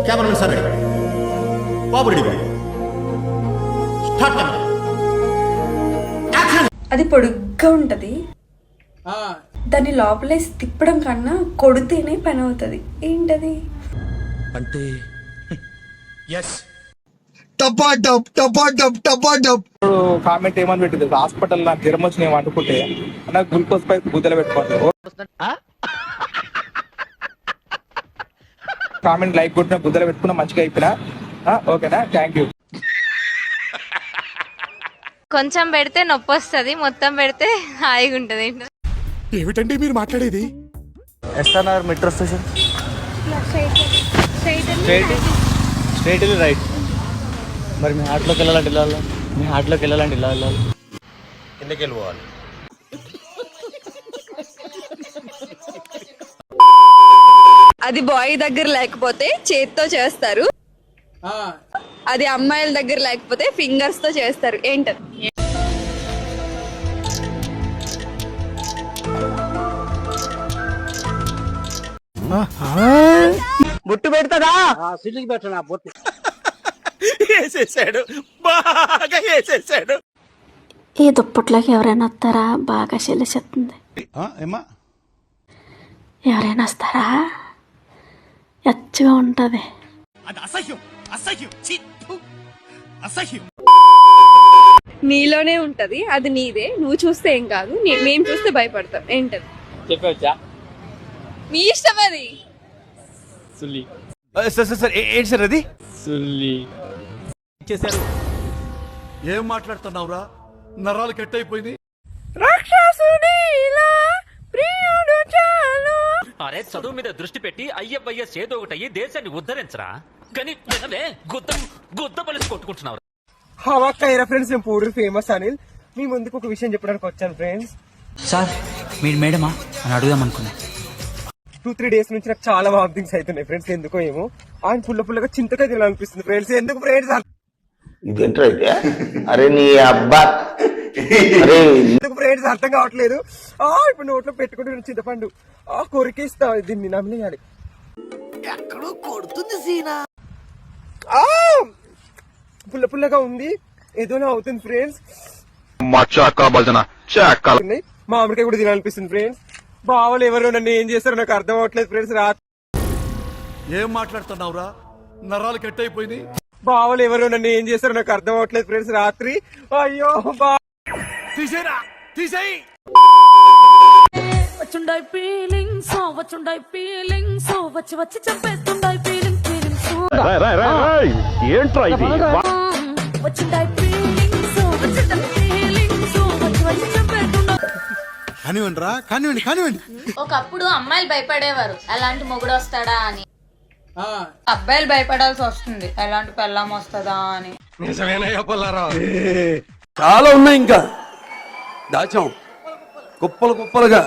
Cameramen sir ready, బాబు ready, start camera. అది పొడుగ్గా ఉంటది, దాన్ని లోపలేసి తిప్పడం కన్నా కొడితేనే పని అవుతుంది. ఏంటది? అంటే కామెంట్ ఏమని పెట్టింది, హాస్పిటల్ నాకు జ్వరం వచ్చి నేను అనుకుంటే నాకు గ్లూకోజ్ పై బుద్ధలు పెట్టుకోండి. కామెంట్ లైక్ కొట్టిన బుద్ధలు పెట్టుకున్నా మంచిగా అయిపోయినా. ఓకేనా, థ్యాంక్ యూ. కొంచెం పెడితే నొప్పి వస్తుంది, మొత్తం పెడితే హాయిగా ఉంటుంది. ఏమిటండి మీరు మాట్లాడేది? SRR metro station straight right. మరి మీ హార్ట్లోకి వెళ్ళాలంటే ఇలా వెళ్ళాలి, మీ హార్ట్లోకి వెళ్ళాలంటే ఇలా వెళ్ళాలి. కిందకి వెళ్ళిపోవాలి. అది బాయ్ దగ్గర లేకపోతే చేతితో చేస్తారు, అది అమ్మాయిల దగ్గర లేకపోతే ఫింగర్స్ తో చేస్తారు. ఏంటది? బొట్టు పెడతాడా? సిల్లికి పెట్టనా బొట్టు? వేసేసాడు, బాగా వేసేసాడు. ఈ దుప్పట్లోకి ఎవరైనా వస్తారా? బాగా చెల్లిస్తుంది. ఎవరైనా వస్తారా? ఎచ్చగా ఉంటది. నీలోనే ఉంటది, అది నీదే, నువ్వు చూస్తే ఏం కాదు, మేము చూస్తే భయపడతాం. ఏంటది? చెప్పవచ్చా? మీ ఇష్టం అది. సుల్లి. సార్ ఏంటి సార్ అది? సుల్లి చేశారు. ఏం మాట్లాడుతున్నావురా? నరాలు కట్ అయిపోయింది. అరే చదువు మీద దృష్టి పెట్టి అయ్యబ్బయ్య చేదో ఒకటయ్యి దేశాన్ని ఉద్ధరించరా, కానీ గుద్ద పలిసి కొట్టుకుంటున్నారు. ఫ్రెండ్స్, నేను పూరి ఫేమస్ అనిల్ మీ ముందుకు ఒక విషయం చెప్పడానికి వచ్చాను ఫ్రెండ్స్. సార్ మీరు మేడమా అని అడుగుదాం అనుకున్నా. 2-3 days నుంచి నాకు చాలా వామిటింగ్స్ అవుతున్నాయి ఫ్రెండ్స్. ఎందుకో ఏమో ఆయన పుల్లగా చింతకాయ తినాలనిపిస్తుంది ఫ్రెండ్స్. ఎందుకు ఫ్రెండ్స్? ఇదేంటైతే అరే నీ అబ్బా, అరే ఎందుకు ఫ్రెండ్స్ అర్థం కావట్లేదు. ఇప్పుడు నోట్లో పెట్టుకుంటే చింతపండు కొరికేస్తా, దీన్ని నమిలేయాలి. ఎక్కడో కొడుతుంది సీనా. పుల్లగా ఉంది, ఏదోనా అవుతుంది ఫ్రెండ్స్. మామిడికాయ కూడా తినాలనిపిస్తుంది ఫ్రెండ్స్. బావలు ఎవరు నన్ను ఏం చేస్తారో నాకు అర్థం అవ్వట్లేదు ఫ్రెండ్స్. ఏం మాట్లాడుతున్నావురా? నరాలు కట్ అయిపోయింది. బావలు ఎవరు నన్ను ఏం చేస్తారో నాకు అర్థం అవ్వట్లేదు ఫ్రెండ్స్. రాత్రి అయ్యో తీసేరా, తీసేయి. వచ్చుండాయి ఫీలింగ్స్, వచ్చుండాయి ఫీలింగ్స్, వచ్చి చెప్పేస్తుండాయి ఫీలింగ్స్. ఏంట్రా ఇది? వచ్చుండాయి ఫీలింగ్స్, ఫీలింగ్స్, వచ్చి చెప్పేస్తుండాయి. కానివ్వండి రా, కానివ్వండి. ఒకప్పుడు అమ్మాయిలు భయపడేవారు ఎలాంటి మొగుడు వస్తాడా అని, అబ్బాయిలు భయపడాల్సి వస్తుంది ఎలాంటి పెళ్ళాం వస్తుందా అని. నిజమేనయ్యా పుల్లారావు, చాలా ఉన్నాయి ఇంకా దాచాం కుప్పలుగా.